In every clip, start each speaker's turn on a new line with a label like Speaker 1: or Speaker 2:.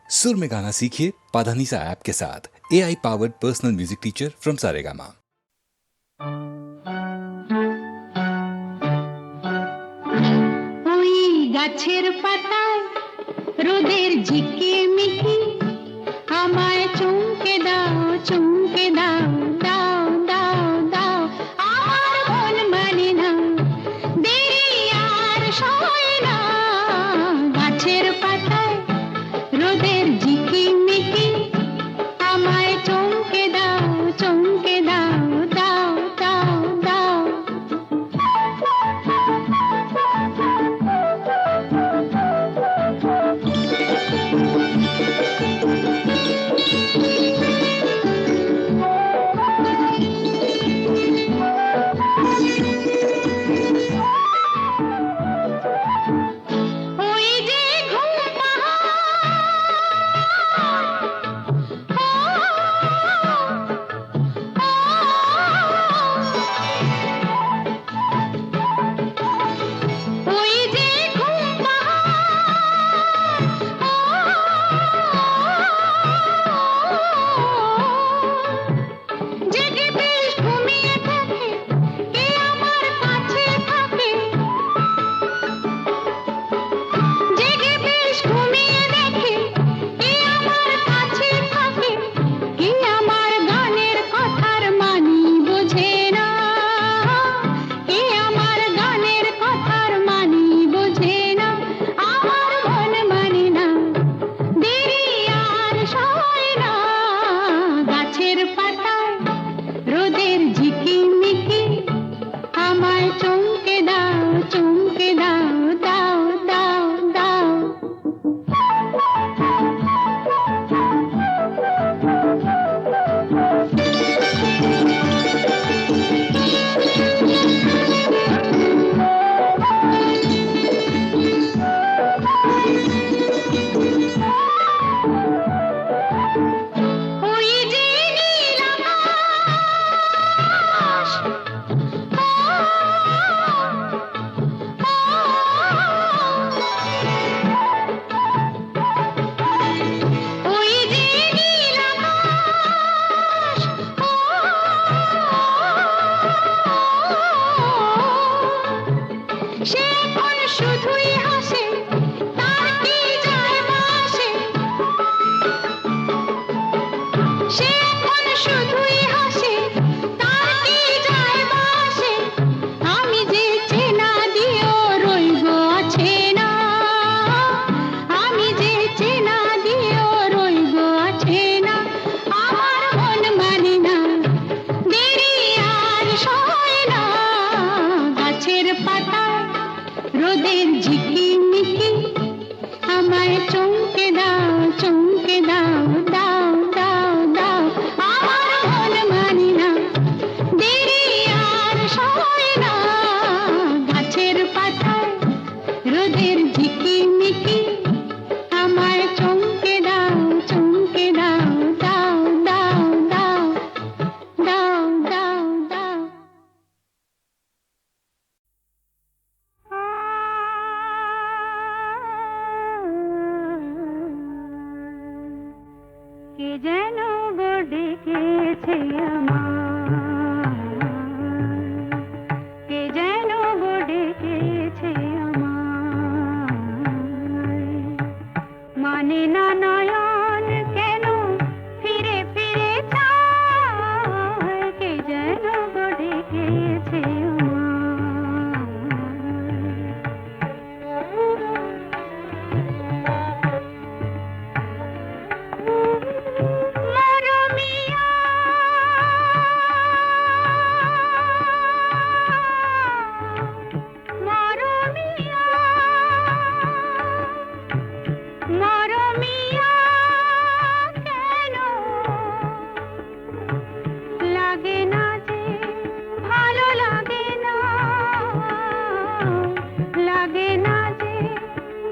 Speaker 1: सुर में गाना सीखिए पाधानीसा ऐप के साथ। AI powered personal music teacher from Saregama.
Speaker 2: ওই গাছের পাতায় রোদের ঝিকিমিকি আমায় চুমকে দাও চুমকে দাও দাও দাও দাও আমার মন মানে না দেরি আর সয় না গাছের পাতায় রোদের ঝিকিমিকি আমায় চুমকে দাও চুমকে দাও দাও দাও দাও ওই যে ঘুম ওই যে ঘুম জেগে বেশ ঘুমিয়ে থাকে কে আমার কাছে থাকে জেগে বেশ ঘুমিয়ে দেখে কে আমার কাছে থাকে কে আমার গানের কথার মানি বোঝে না কে আমার গানের কথার মানি বোঝে না আমার মন মানে না দেরি আর সয় না গাছের পাতায় রোদের ঝিকিমিকি আমায় চমকে দাও চমকে দাও দাও দাও দাও ওই যে নীল আকাশ ওই যে নীল আকাশ সে এখন শুধুই হাসে তার কি যায় আসে সে এখন শুধুই হাসে তার কি যায় আসে আমি যে চেনা দিয়েও রইব আছে না আমি যে চেনা দিয়েও রইব আছে না আমার মন মানে না দেরি আর সয় না গাছের পাতায় রোদের ঝিকিমিকি আমায় চমকে দাও চমকে দাও দাও দাও দাও আমার মন মানে না দেরি আর সয় না গাছের পাতায় রোদের ঝিকিমিকি আমায় চমকে দাও চমকে দাও দাও দাও দাও দাও দাও দাও কে যেন গো ডেকেছে আমায় কে যেন গো ডেকেছে আমায় মানে না নয়ন কেন ফিরে ফিরে চায় কে যেন গো ডেকেছে মরমিয়া মরমিয়া মরমিয়া কেন লাগে না যে ভালো লাগে না লাগে না যে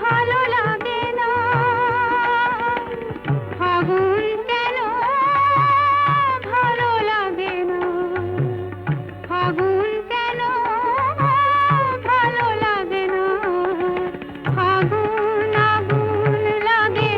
Speaker 2: ভালো লাগে না ফাগুন কেন ভালো লাগে না ফাগুন কেন ভালো লাগে না ফাগুন আগুন লাগে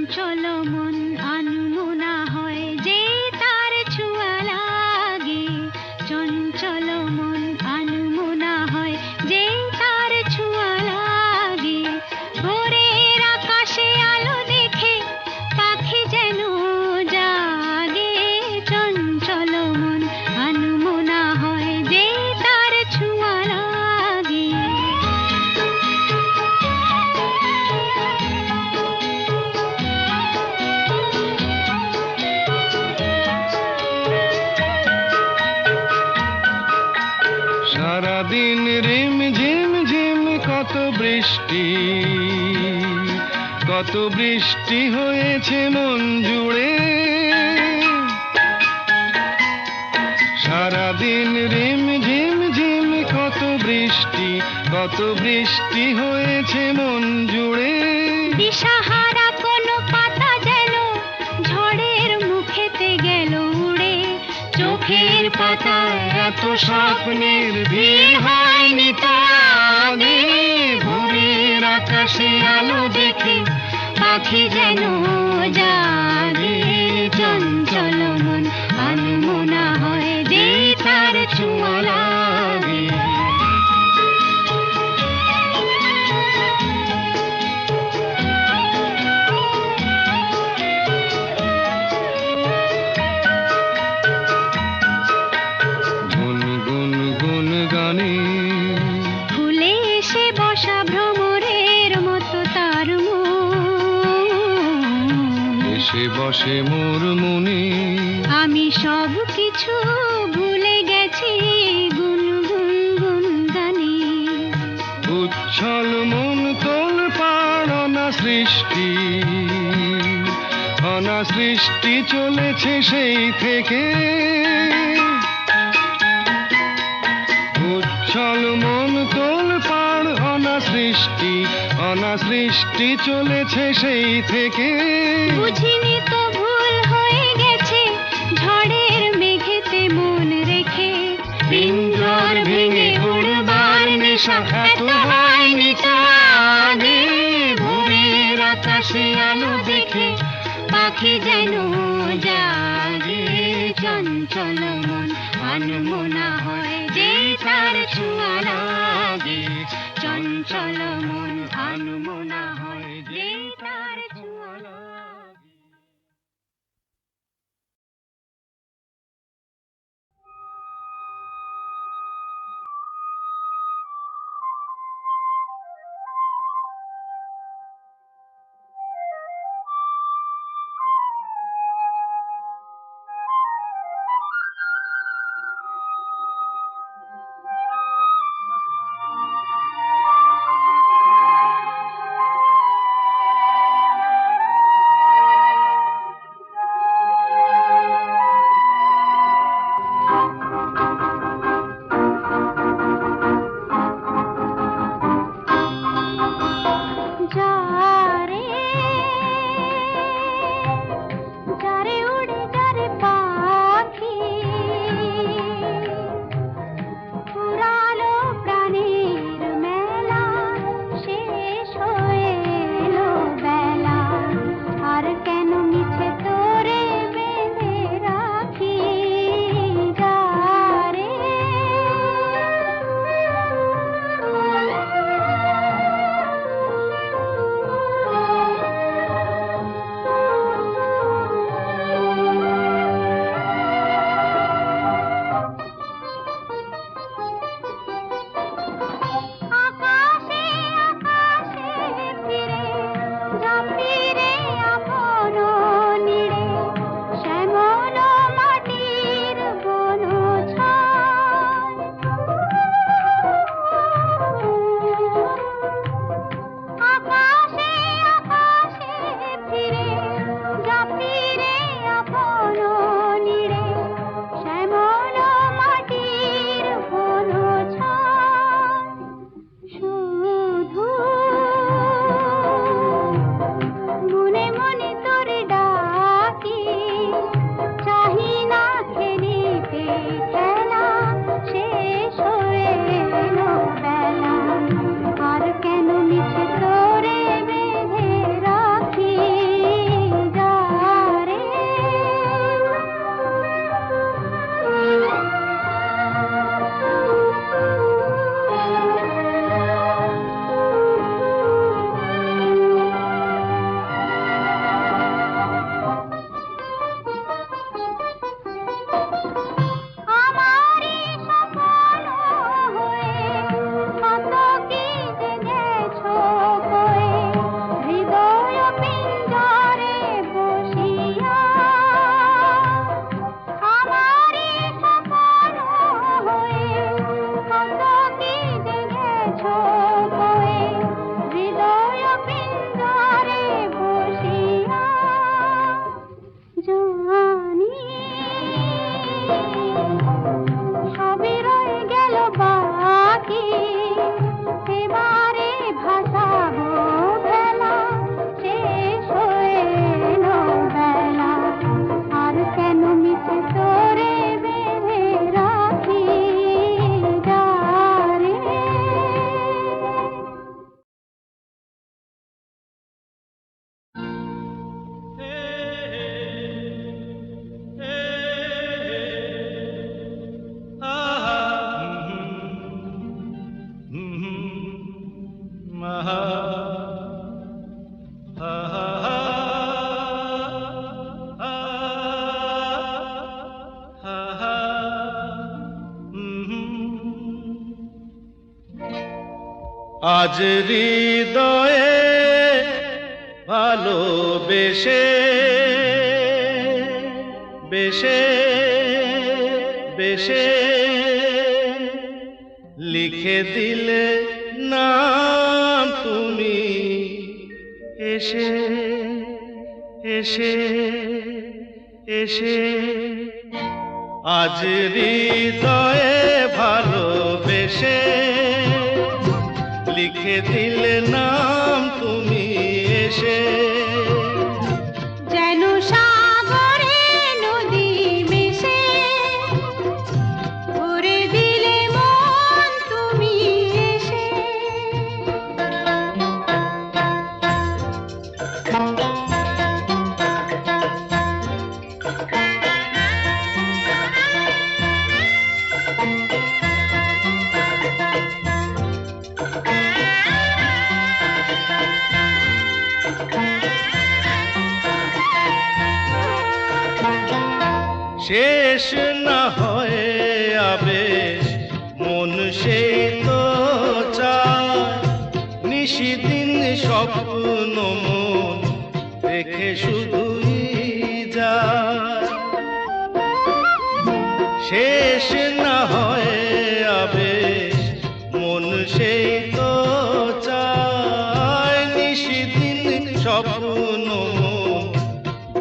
Speaker 2: চঞ্চল মন আনমনা হয় যে তার ছোঁয়া লাগে, চঞ্চল মন আনমনা হয় যে তার ছোঁয়া লাগে। ভোরের আকাশে আলো দেখে পাখি যেন জাগে, চঞ্চল মন আনমনা হয় যে তার ছোঁয়া লাগে।
Speaker 3: সারাদিন রিম ঝিম ঝিম কত বৃষ্টি, কত বৃষ্টি হয়েছে মন জুড়ে। সারাদিন রিম ঝিম ঝিম কত বৃষ্টি, কত বৃষ্টি হয়েছে মন জুড়ে।
Speaker 2: দিশাহারা কোনো পাতা যেন ঝড়ের মুখেতে গেল উড়ে,
Speaker 3: চোখের পাতায় এত স্বপ্নের ভিড় হয়নি তো আগে। ভোরের আকাশে আলো দেখে
Speaker 2: পাখি যেন জাগে, চঞ্চল মন আনমনা হয় যে তার ছোঁয়া লাগে।
Speaker 3: গুন গুন গুন গানে
Speaker 2: ফুলে এসে বসা ভ্রমরের মতো তার মন,
Speaker 3: এসে বসে মোর মনে।
Speaker 2: আমি সব কিছু ভুলে গেছি গুন গুন গুন গানে।
Speaker 3: উচ্ছল মন তোল পাড় অনা সৃষ্টি, অনা সৃষ্টি চলেছে সেই থেকে। উচ্ছল মন তোল পাড় অনা সৃষ্টি, অনা সৃষ্টি চলেছে সেই থেকে।
Speaker 2: বুঝিনি তো ভুল হয়ে গেছে ঝড়ের মেঘেতে মন রেখে,
Speaker 3: পিঞ্জর ভেঙে উড়বার নেশা এত হয়নি তো আগে। ভোরের আকাশে আলো দেখে
Speaker 2: পাখি যেন জাগে, চঞ্চল মন আনমনা হয় যে তার ছোঁয়া লাগে, চঞ্চল মন আনমনা হয় যে তার ছোঁয়া লাগে।
Speaker 3: আহা, আহা, আহা, আজ হৃদয়ে ভালোবেসে বেশে বেশে লিখে দিলে নাম তুমি এসে এসে এসে আজ হৃদয়ে ভালোবেসে লিখে দিলে নাম তুমি এসে
Speaker 2: যেন সাগরে নদী মিশে ভরে দিলে মন তুমি এসে
Speaker 3: শেষ না হয় আবেশ মন সেই তো চায় নিশিদিন স্বপ্ন মন দেখে শুধুই যায় শেষ না হয় আবেশ মন সেই তো চায় নিশিদিন স্বপ্ন মন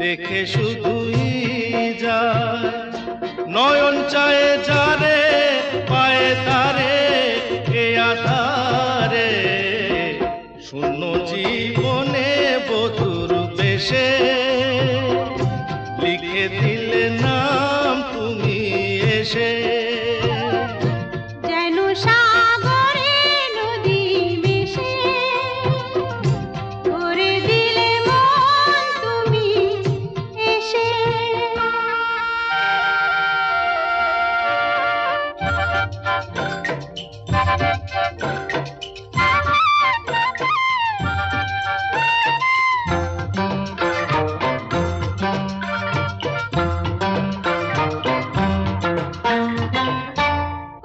Speaker 3: দেখে শুধুই যায় নয়ন চায় যারে পায়ে তারে এ আধারে শূন্য জীবনে বধুর বেশে লিখে দিলে নাম তুমি এসে
Speaker 2: যেন সাগরে নদী মিশে ভরে দিলে মন তুমি এসে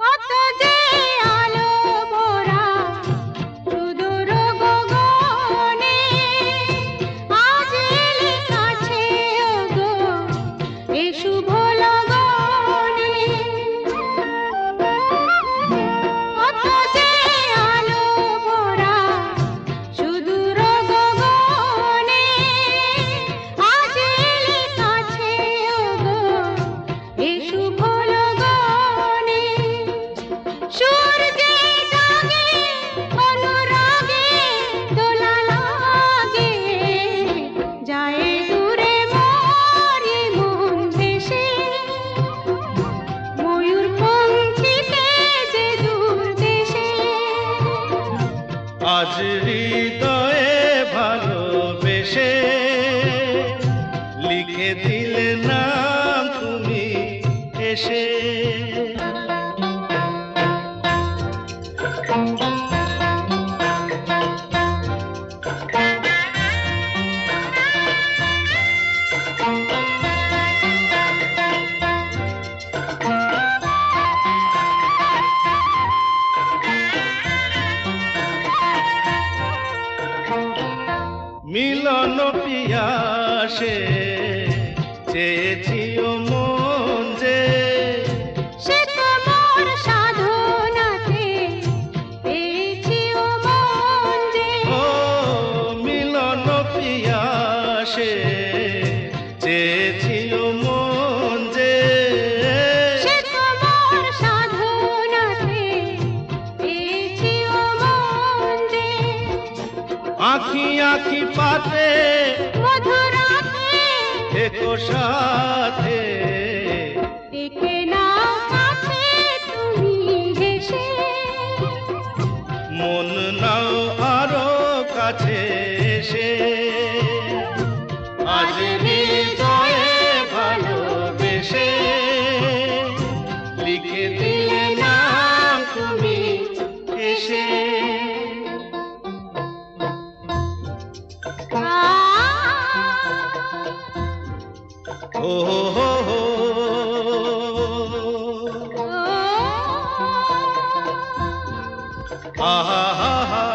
Speaker 2: কত যে আলো ভরা সুদূর গগনে আজ এলে কাছে ওগো এ শুভ লগনে কত যে আলো ভরা সুদূর গগনে আজ এলে কাছে ওগো এ শুভ লগনে সূর্যে জাগে অনুরাগে দোলা লাগে যায় দূরে মরি মন ভেসে ময়ূর পঙ্খিতে যে দূর দেশে
Speaker 3: আজ হৃদয়ে ভালোবেসে লিখে দিলে নাম তুমি এসে মিলন পিয়াসে চেয়েছিও মন যে
Speaker 2: সে তোমার সাধনাতে পেয়েছি ও মন যে
Speaker 3: ও মিলন পিয়াসে চেয়েছিও মন যে
Speaker 2: সে তোমার সাধনাতে পেয়েছি ও মন যে
Speaker 3: আঁখি আঁখি পাতে
Speaker 2: মধুরাতে
Speaker 3: একো সাথে
Speaker 2: দেখে নাও কাছে তুমি হেসে
Speaker 3: মন নাও আরো কাছে এসে আজ হৃদয়ে ভালোবেসে লিখে দিলে নাম তুমি এসে ও হো হো আহা হা হা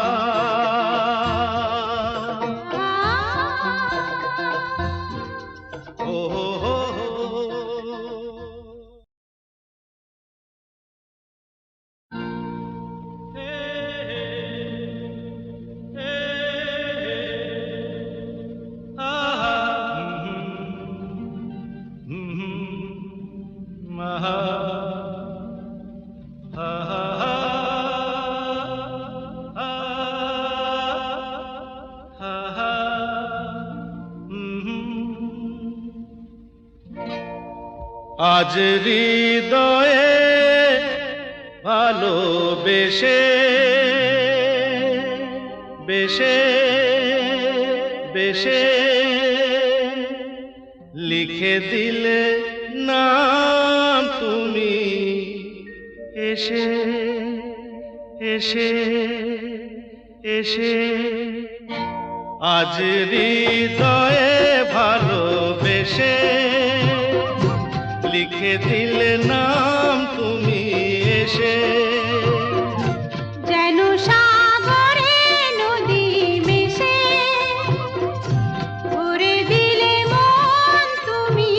Speaker 3: ও হো হো আজ হৃদয়ে ভালোবেসে বেশে বেশে লিখে দিলে নাম তুমি এসে এসে এসে আজ হৃদয়ে ভালোবেসে লিখে দিলে নাম তুমি এসে
Speaker 2: যেন সাগরে নদী মিশে ভরে দিলে মন তুমি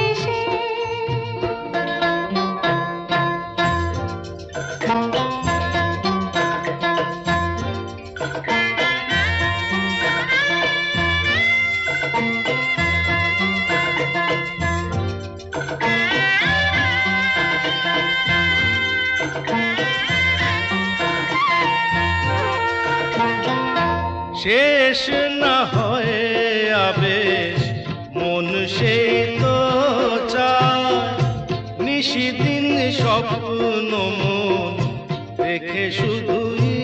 Speaker 2: এসে
Speaker 3: শেষ না হয় আবেশ মন সেই তো চায় নিশিদিন স্বপ্ন মন দেখে শুধুই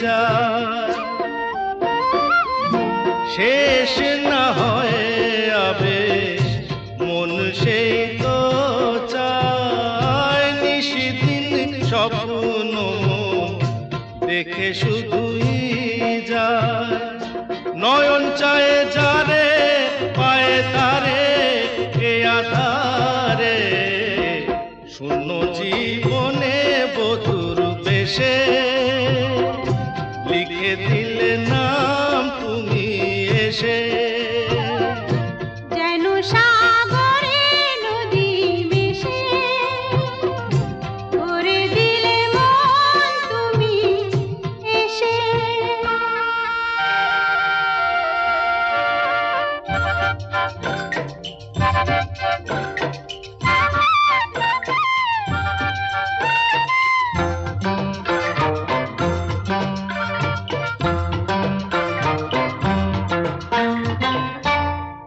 Speaker 3: যায় শেষ না হয় আবেশ মন সেই তো চায় নিশিদিন স্বপ্ন মন দেখে শুধুই যায় নয়ন চায় যারে পায় তারে এ আধারে শূন্য জীবনে বধুর বেশে লিখে দিলে নাম তুমি এসে
Speaker 2: যেন সাগরে নদী মিশে ভরে দিলে মন তুমি এসে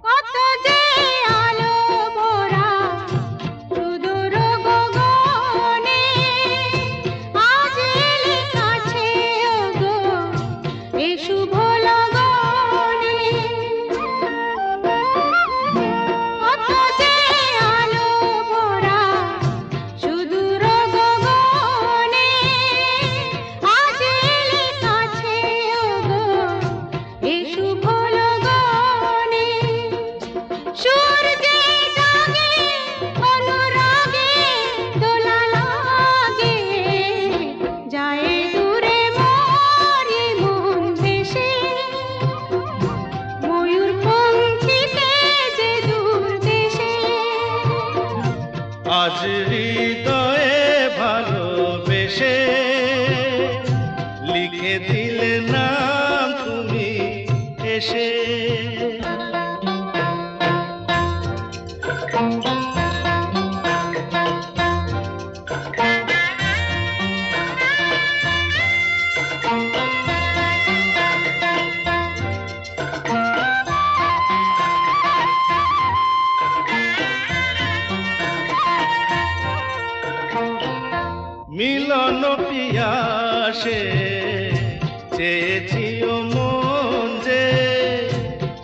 Speaker 2: কত যে আলো ভরা সুদূর গগনে আজ এলে কাছে ওগো এ শুভ লগনে কত যে আলো ভরা সুদূর গগনে আজ এলে কাছে ওগো এ শুভ লগনে সূর্যে জাগে অনুরাগে দোলা লাগে যায় দূরে মরি মন ভেসে ময়ূর পঙ্খিতে যে দূর দেশে
Speaker 3: আজ হৃদয়ে ভালোবেসে লিখে দিলে নাম তুমি এসে মিলন পিয়াসে চেয়েছিও মন যে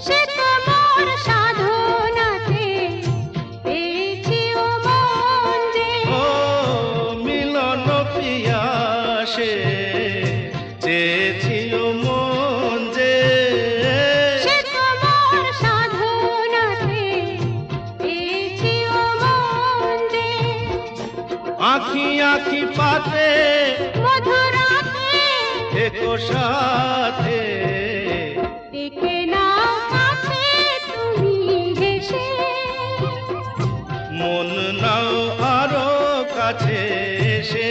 Speaker 2: সে তোমার সাধনাতে পেয়েছি ও মন যে
Speaker 3: ও মিলন পিয়াসে চেয়েছিও মন যে
Speaker 2: সে তোমার সাধনাতে পেয়েছি
Speaker 3: পাতে
Speaker 2: মধুরাতে
Speaker 3: থেকো সাথে
Speaker 2: ডেকে নাও কাছে তুমি হেসে
Speaker 3: মন নাও আরো কাছে এসে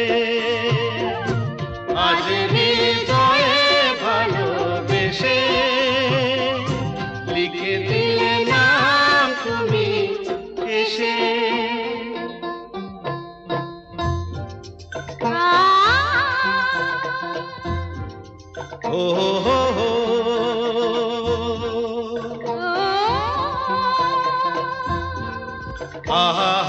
Speaker 3: আজ হৃদয়ে ভালোবেসে লিখে দিলে নাম তুমি এসে ও হো হো আহা